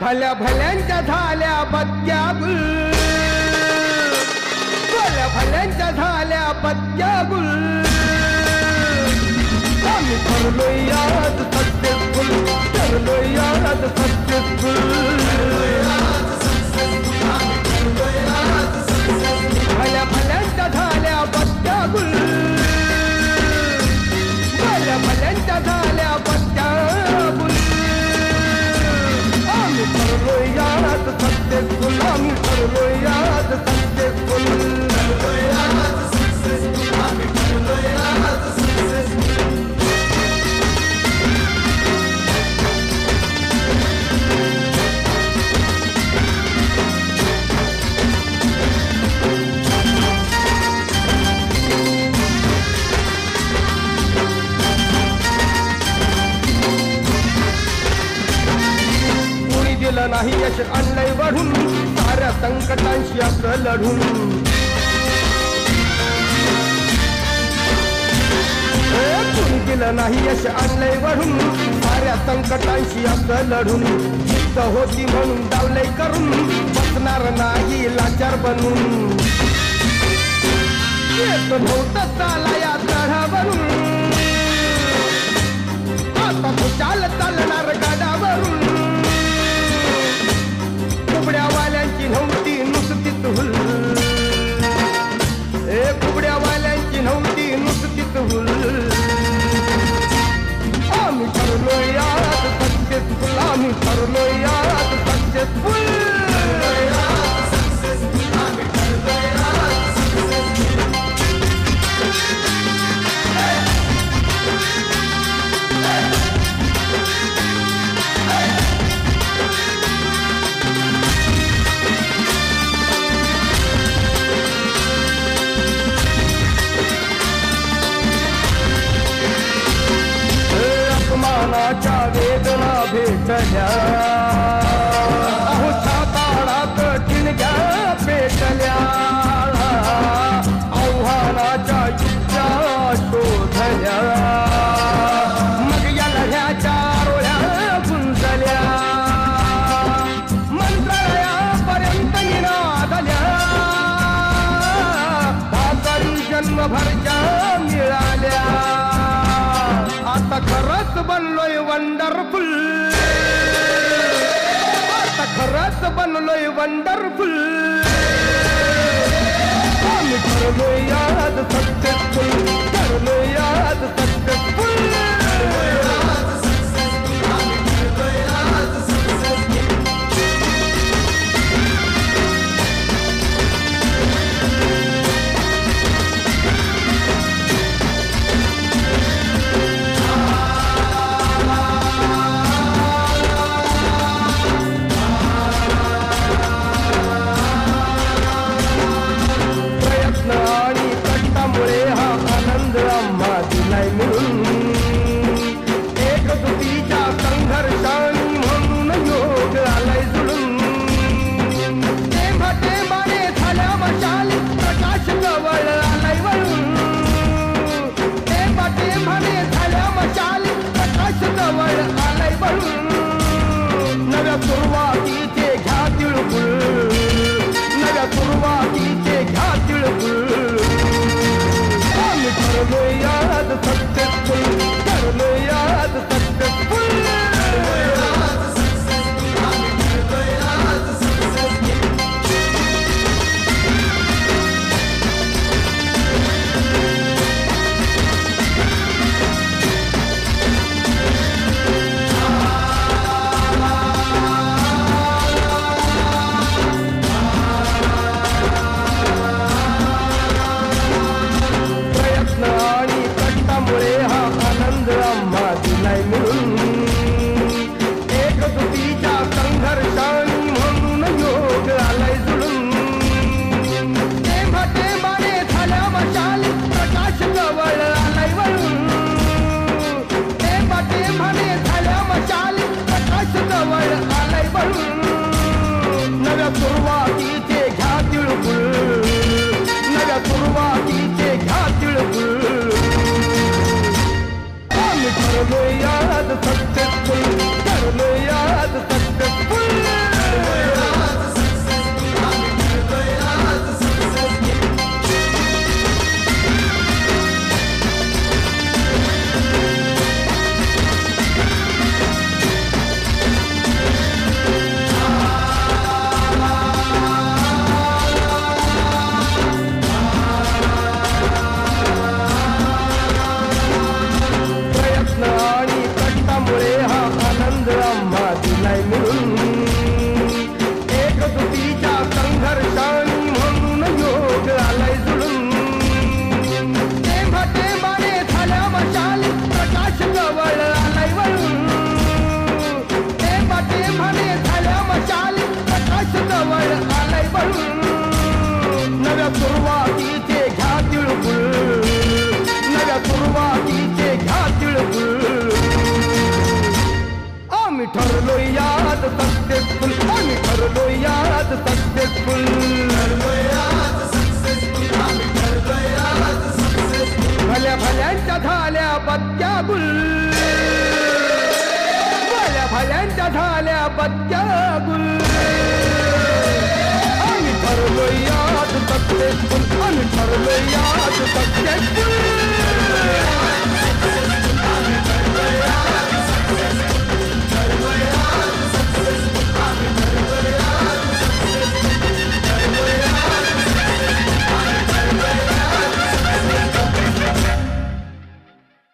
भल्या भल्यांच्या झाल्या बत्त्या गुल, भल्या भल्यांच्या झाल्या बत्त्या गुल. आम्ही ठरलोय आज सक्सेसफुल, ठरलोय आज सक्सेसफुल. भल्या भल्यांच्या झाल्या बत्त्या गुल, भल्या भल्यांच्या झाल्या बत्त्या गुल. आम्ही ठरलोय आज सक्सेसफुल, आम्ही ठरलोय आज सक्सेसफुल. आम्ही ठरलोय आज सक्सेसफुल. दिलं नाही यश आणलंय वाढून, साऱ्या संकटांशी असं लढून. कुणी दिलं नाही यश आणलंय वाढून, साऱ्या संकटांशी असं लढून. जिद्द होती म्हणून डावलंय करून, बसणार नाही लाचार बनून. येत नव्हतं चाला या चढावरून, आता खुशाल चालणार गाडावरून. कुबड्यावाल्यांची नव्हती नुसतीच हुल, कुबड्यावाल्यांची नव्हती नुसतीच हुल. आम्ही ठरलोय आज सक्सेसफुल, आम्ही ठरलोय आज सक्सेसफुल. अपमानाच्या वेदना भेटल्या, अहो छाताळात ठिणग्या पेटल्या. आव्हानाच्या युक्त्या शोधल्या, मग या लढ्याच्या रोळ्या गुंजल्या. मंत्रालयापर्यंत निनादल्या, भाकरी जन्मभरच्या मिळाल्या. आता खरंच बनलोय वंडरफुल, आता खरंच बनलोय वंडरफुल. आम्ही ठरलोय आज सक्सेसफुल, ठरलोय आज सक्सेसफुल. आणि कष्टामुळे हा आनंद आम्हा दिलाय मिळून. एकजुटीच्या संघर्षाने म्हणून योग आलाय जुळून. टेंबा टेंबाने झाल्या मशाली, प्रकाश जवळ आलाय वळून. टेंबा टेंबाने झाल्या मशाली, प्रकाश जवळ आलाय वळून. नव्या सुरुवातीचे घ्या तिळगुळ, नव्या सुरुवातीचे घ्या तिळगुळ. आम्ही ठरलोय आज सक्सेसफुल, ठरलोय आज सक्सेसफुल. आणि कष्टामुळे हा आनंद आम्हा दिलाय मिळून. एकजुटीच्या संघर्षाने म्हणून योग आलाय जुळून. टेंबा टेंबाने झाल्या मशाली, प्रकाश जवळ आलाय वळून. टेंबा टेंबाने झाल्या मशाली, प्रकाश जवळ आलाय वळून. नव्या सुरुवातीचे घ्या तिळगुळ, नव्या सुरुवातीचे घ्या तिळगुळ. आम्ही ठरलोय आज सक्सेसफुल, ठरलोय आज सक्सेसफुल. गुल आम्ही ठरलोय आज सक्सेसफुल आम्ही ठरलोय आज सक्सेसफुल